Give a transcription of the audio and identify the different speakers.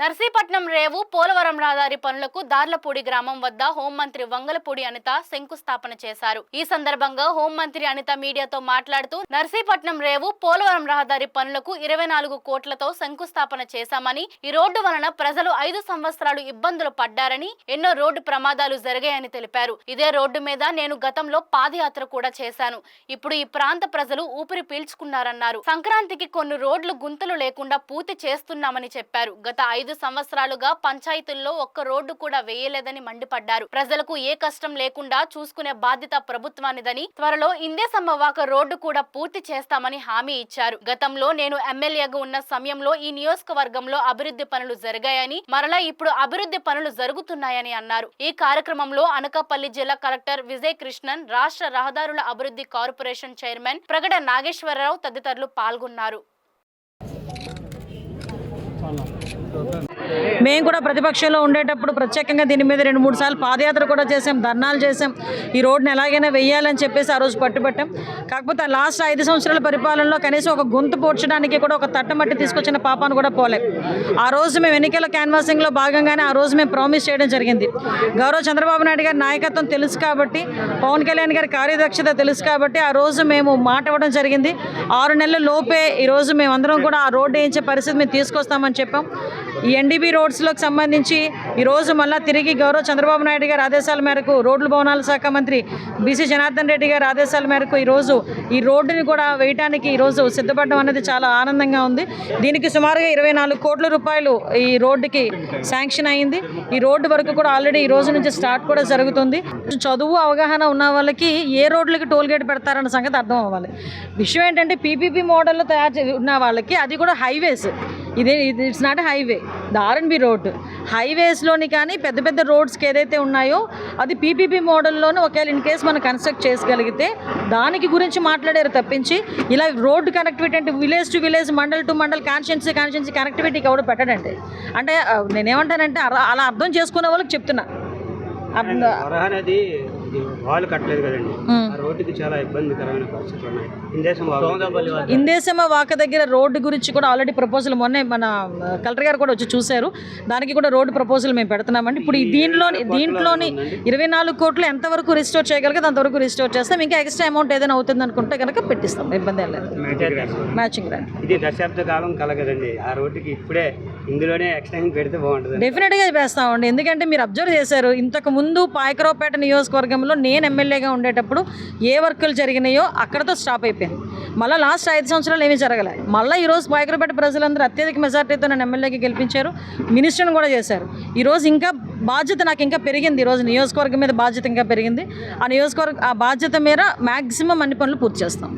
Speaker 1: నర్సీపట్నం రేవు పోలవరం రహదారి పనులకు దార్లపూడి గ్రామం వద్ద హోంమంత్రి వంగలపూడి అనిత శంకుస్థాపన చేశారు. ఈ సందర్భంగా హోంమంత్రి అనిత మీడియాతో మాట్లాడుతూ నర్సీపట్నం రేవు పోలవరం రహదారి పనులకు 24 కోట్లతో శంకుస్థాపన చేశామని, ఈ రోడ్డు వలన ప్రజలు 5 సంవత్సరాలు ఇబ్బందులు పడ్డారని, ఎన్నో రోడ్డు ప్రమాదాలు జరిగాయని తెలిపారు. ఇదే రోడ్డు మీద నేను గతంలో పాదయాత్ర కూడా చేశాను. ఇప్పుడు ఈ ప్రాంత ప్రజలు ఊపిరి పీల్చుకున్నారన్నారు. సంక్రాంతికి కొన్ని రోడ్లు గుంతలు లేకుండా పూర్తి చేస్తున్నామని చెప్పారు. గత 5 సంవత్సరాలుగా పంచాయతీల్లో ఒక్క రోడ్డు కూడా వేయలేదని మండిపడ్డారు. ప్రజలకు ఏ కష్టం లేకుండా చూసుకునే బాధ్యత ప్రభుత్వానిదని, త్వరలో ఇందేసమ్మ వాక రోడ్డు కూడా పూర్తి చేస్తామని హామీ ఇచ్చారు. గతంలో నేను ఎమ్మెల్యేగా ఉన్న సమయంలో ఈ నియోజకవర్గంలో అభివృద్ధి పనులు జరిగాయని, మరలా ఇప్పుడు అభివృద్ధి పనులు జరుగుతున్నాయని అన్నారు. ఈ కార్యక్రమంలో అనకాపల్లి జిల్లా కలెక్టర్ విజయ్ కృష్ణన్, రాష్ట్ర రహదారుల అభివృద్ధి కార్పొరేషన్ చైర్మన్ ప్రగడ నాగేశ్వరరావు తదితరులు పాల్గొన్నారు.
Speaker 2: మేము కూడా ప్రతిపక్షంలో ఉండేటప్పుడు ప్రత్యేకంగా దీని మీద 2-3 సార్లు పాదయాత్ర కూడా చేసాం, ధర్నాలు చేసాం. ఈ రోడ్డుని ఎలాగైనా వెయ్యాలని చెప్పేసి ఆ రోజు పట్టుబట్టాం. కాకపోతే లాస్ట్ 5 సంవత్సరాల పరిపాలనలో కనీసం ఒక గొంతు పోడ్చడానికి కూడా ఒక తట్టమట్టి తీసుకొచ్చిన పాపాను కూడా పోలే. ఆ రోజు మేము ఎన్నికల క్యాన్వాసింగ్లో భాగంగానే ఆ రోజు మేము ప్రామిస్ చేయడం జరిగింది. గౌరవ చంద్రబాబు నాయుడు గారి నాయకత్వం తెలుసు కాబట్టి, పవన్ కళ్యాణ్ గారి కార్యదక్షత తెలుసు కాబట్టి ఆ రోజు మేము మాట ఇవ్వడం జరిగింది. 6 నెలల లోపే ఈరోజు మేమందరం కూడా ఆ రోడ్డు వేయించే పరిస్థితి మేము తీసుకొస్తామని చెప్పాం. ఈ ఎన్డీబీ రోడ్స్లోకి సంబంధించి ఈరోజు మళ్ళీ తిరిగి గౌరవ చంద్రబాబు నాయుడు గారి ఆదేశాల మేరకు, రోడ్లు భవనాల శాఖ మంత్రి బీసీ జనార్దన్ రెడ్డి గారి ఆదేశాల మేరకు ఈరోజు ఈ రోడ్డుని కూడా వేయడానికి ఈరోజు సిద్ధపడడం అనేది చాలా ఆనందంగా ఉంది. దీనికి సుమారుగా 24 కోట్ల రూపాయలు ఈ రోడ్డుకి శాంక్షన్ అయింది. ఈ రోడ్డు వరకు కూడా ఆల్రెడీ ఈ రోజు నుంచి స్టార్ట్ కూడా జరుగుతుంది. చదువు అవగాహన ఉన్న వాళ్ళకి ఏ రోడ్లకి టోల్ గేట్ పెడతారన్న సంగతి అర్థం అవ్వాలి. విషయం ఏంటంటే పీపీపీ మోడల్లో ఉన్న వాళ్ళకి అది కూడా highways, it's not highway, RNB road. హైవేస్లోని కానీ పెద్ద పెద్ద రోడ్స్కి ఏదైతే ఉన్నాయో అది పీపీపీ మోడల్లోనే ఒకవేళ ఇన్ కేసు మనం కన్స్ట్రక్ట్ చేయగలిగితే దానికి గురించి మాట్లాడారు తప్పించి ఇలా రోడ్డు కనెక్టివిటీ అంటే village to village, mandal to mandal, constituency కనెక్టివిటీకి ఎవరు పెట్టడండి. అంటే నేనేమంటానంటే అలా అర్థం చేసుకునే వాళ్ళకి చెప్తున్నా.
Speaker 3: వాళ్ళు కట్టలేదు కదండి, రోడ్డుకి చాలా ఇబ్బందికరమైన పరిస్థితులు ఉన్నాయి.
Speaker 2: ఇందేశమ్మ వాక దగ్గర రోడ్డు గురించి కూడా ఆల్రెడీ ప్రపోజల్ మొన్నే మన కలెక్టర్ గారు కూడా వచ్చి చూశారు. దానికి కూడా రోడ్డు ప్రపోజల్ మేము పెడుతున్నామండి. ఇప్పుడు దీంట్లోని 24 కోట్లు ఎంతవరకు రిస్టోర్ చేయగలిగితే అంతవరకు రిస్టోర్ చేస్తాం. ఇంకా ఎక్స్ట్రా అమౌంట్ ఏదైనా అవుతుంది అనుకుంటే కనుక పెట్టిస్తాం, ఇబ్బంది ఏం లేదు. మ్యాచింగ్ గ్రాంట్
Speaker 3: ఇది దశాబ్ద కాలం కలగదండి. ఆ రోడ్డుకి ఇప్పుడే ఇందులోనే ఎక్స్టెన్షన్ పెడితే బాగుంటుంది.
Speaker 2: డెఫినెట్గా వేస్తామండి. ఎందుకంటే మీరు అబ్జర్వ్ చేశారు, ఇంతకు ముందు పాయకరావుపేట నియోజకవర్గంలో నేను ఎమ్మెల్యేగా ఉండేటప్పుడు ఏ వర్కులు జరిగినాయో అక్కడతో స్టాప్ అయిపోయింది. మళ్ళీ లాస్ట్ 5 సంవత్సరాలు ఏమీ జరగలేదు. మళ్ళీ ఈరోజు పాయకరావుపేట ప్రజలందరూ అత్యధిక మెజార్టీతో నన్ను ఎమ్మెల్యేకి గెలిపించారు, మినిస్టర్ని కూడా చేశారు. ఈరోజు ఇంకా బాధ్యత నాకు ఇంకా పెరిగింది. ఈరోజు నియోజకవర్గం మీద బాధ్యత ఇంకా పెరిగింది. ఆ బాధ్యత మేర మ్యాక్సిమం అన్ని పనులు పూర్తి చేస్తాం.